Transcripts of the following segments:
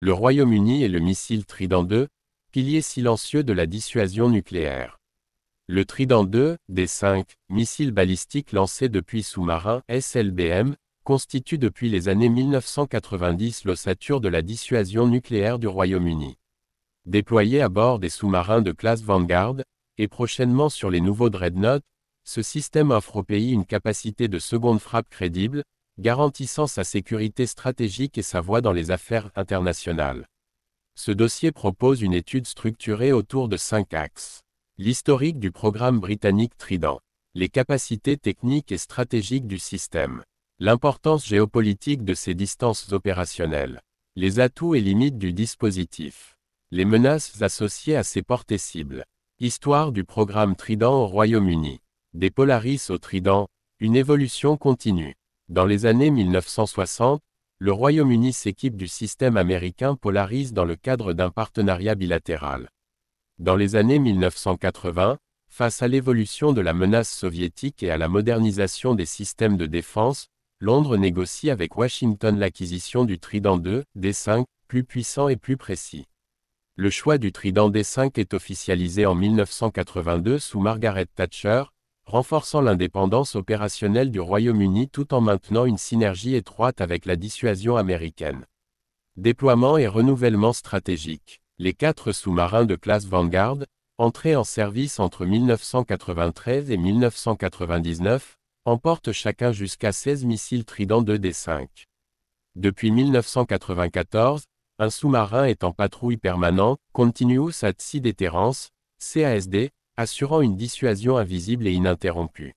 Le Royaume-Uni et le missile Trident II, pilier silencieux de la dissuasion nucléaire. Le Trident II, D5, missile balistique lancé depuis sous-marin SLBM, constitue depuis les années 1990 l'ossature de la dissuasion nucléaire du Royaume-Uni. Déployé à bord des sous-marins de classe Vanguard, et prochainement sur les nouveaux Dreadnought, ce système offre au pays une capacité de seconde frappe crédible, garantissant sa sécurité stratégique et sa voix dans les affaires internationales. Ce dossier propose une étude structurée autour de 5 axes. L'historique du programme britannique Trident. Les capacités techniques et stratégiques du système. L'importance géopolitique de ses distances opérationnelles. Les atouts et limites du dispositif. Les menaces associées à ses portées cibles. Histoire du programme Trident au Royaume-Uni. Des Polaris au Trident, une évolution continue. Dans les années 1960, le Royaume-Uni s'équipe du système américain Polaris dans le cadre d'un partenariat bilatéral. Dans les années 1980, face à l'évolution de la menace soviétique et à la modernisation des systèmes de défense, Londres négocie avec Washington l'acquisition du Trident II, D5, plus puissant et plus précis. Le choix du Trident D5 est officialisé en 1982 sous Margaret Thatcher, renforçant l'indépendance opérationnelle du Royaume-Uni tout en maintenant une synergie étroite avec la dissuasion américaine. Déploiement et renouvellement stratégique. Les 4 sous-marins de classe Vanguard, entrés en service entre 1993 et 1999, emportent chacun jusqu'à 16 missiles Trident 2D5. Depuis 1994, un sous-marin est en patrouille permanente, Continuous at Sea Deterrence, CASD, assurant une dissuasion invisible et ininterrompue.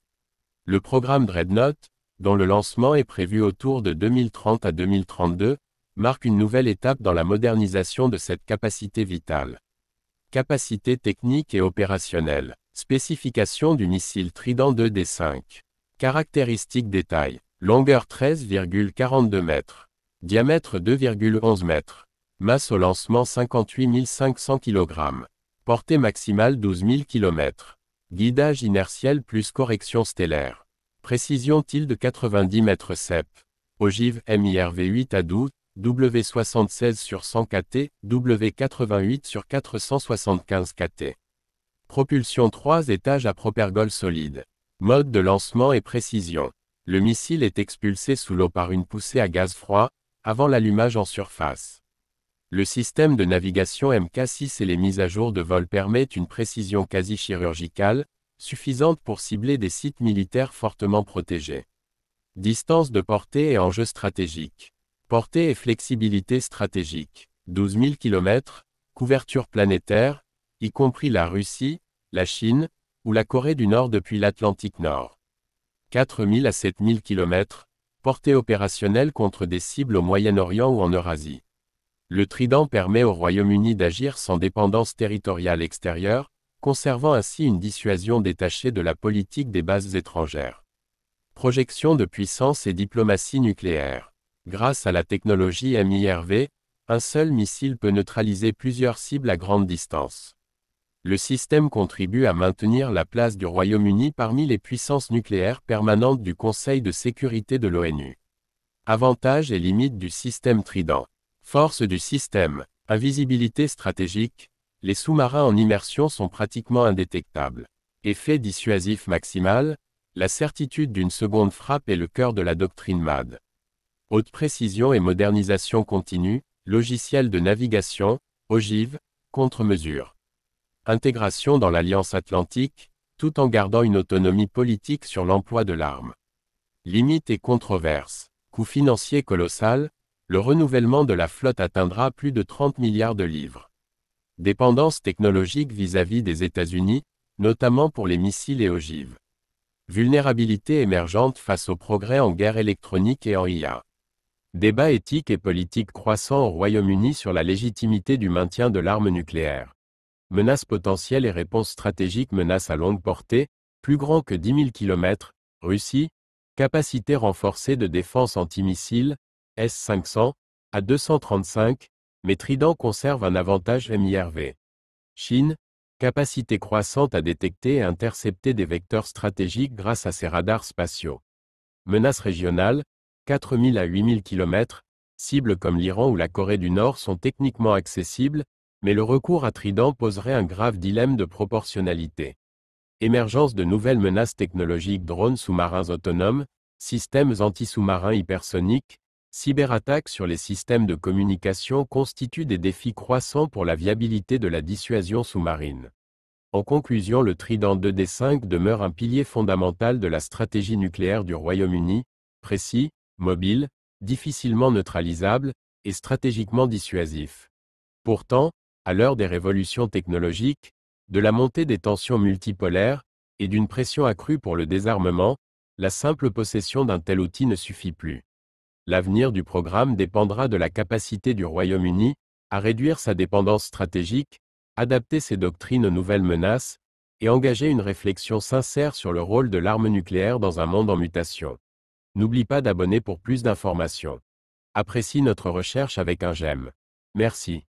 Le programme Dreadnought, dont le lancement est prévu autour de 2030 à 2032, marque une nouvelle étape dans la modernisation de cette capacité vitale. Capacité technique et opérationnelle. Spécification du missile Trident 2D5. Caractéristiques détails. Longueur 13,42 mètres. Diamètre 2,11 mètres. Masse au lancement 58 500 kg. Portée maximale 12 000 km. Guidage inertiel plus correction stellaire. Précision tilde 90 mètres cep. Ogive MIRV 8 à 12, W76 sur 100 kT, W88 sur 475 kT. Propulsion 3 étages à propergol solide. Mode de lancement et précision. Le missile est expulsé sous l'eau par une poussée à gaz froid, avant l'allumage en surface. Le système de navigation MK6 et les mises à jour de vol permettent une précision quasi chirurgicale, suffisante pour cibler des sites militaires fortement protégés. Distance de portée et enjeux stratégiques. Portée et flexibilité stratégique. 12 000 km, couverture planétaire, y compris la Russie, la Chine, ou la Corée du Nord depuis l'Atlantique Nord. 4 000 à 7 000 km, portée opérationnelle contre des cibles au Moyen-Orient ou en Eurasie. Le Trident permet au Royaume-Uni d'agir sans dépendance territoriale extérieure, conservant ainsi une dissuasion détachée de la politique des bases étrangères. Projection de puissance et diplomatie nucléaire. Grâce à la technologie MIRV, un seul missile peut neutraliser plusieurs cibles à grande distance. Le système contribue à maintenir la place du Royaume-Uni parmi les puissances nucléaires permanentes du Conseil de sécurité de l'ONU. Avantages et limites du système Trident. Force du système. Invisibilité stratégique. Les sous-marins en immersion sont pratiquement indétectables. Effet dissuasif maximal. La certitude d'une seconde frappe est le cœur de la doctrine MAD. Haute précision et modernisation continue. Logiciel de navigation. Ogive. Contre-mesure. Intégration dans l'Alliance Atlantique, tout en gardant une autonomie politique sur l'emploi de l'arme. Limites et controverses. Coût financier colossal. Le renouvellement de la flotte atteindra plus de 30 milliards de livres. Dépendance technologique vis-à-vis des États-Unis, notamment pour les missiles et ogives. Vulnérabilité émergente face aux progrès en guerre électronique et en IA. Débat éthique et politique croissant au Royaume-Uni sur la légitimité du maintien de l'arme nucléaire. Menaces potentielles et réponses stratégiques. Menaces à longue portée, plus grand que 10 000 km, Russie, capacité renforcée de défense antimissile, S-500, à 235, mais Trident conserve un avantage MIRV. Chine, capacité croissante à détecter et intercepter des vecteurs stratégiques grâce à ses radars spatiaux. Menaces régionales, 4 000 à 8 000 km, Cibles comme l'Iran ou la Corée du Nord sont techniquement accessibles, mais le recours à Trident poserait un grave dilemme de proportionnalité. Émergence de nouvelles menaces technologiques, drones sous-marins autonomes, systèmes anti-sous-marins hypersoniques, cyberattaques sur les systèmes de communication constituent des défis croissants pour la viabilité de la dissuasion sous-marine. En conclusion, le Trident 2D5 demeure un pilier fondamental de la stratégie nucléaire du Royaume-Uni, précis, mobile, difficilement neutralisable, et stratégiquement dissuasif. Pourtant, à l'heure des révolutions technologiques, de la montée des tensions multipolaires, et d'une pression accrue pour le désarmement, la simple possession d'un tel outil ne suffit plus. L'avenir du programme dépendra de la capacité du Royaume-Uni à réduire sa dépendance stratégique, adapter ses doctrines aux nouvelles menaces, et engager une réflexion sincère sur le rôle de l'arme nucléaire dans un monde en mutation. N'oublie pas d'abonner pour plus d'informations. Apprécie notre recherche avec un j'aime. Merci.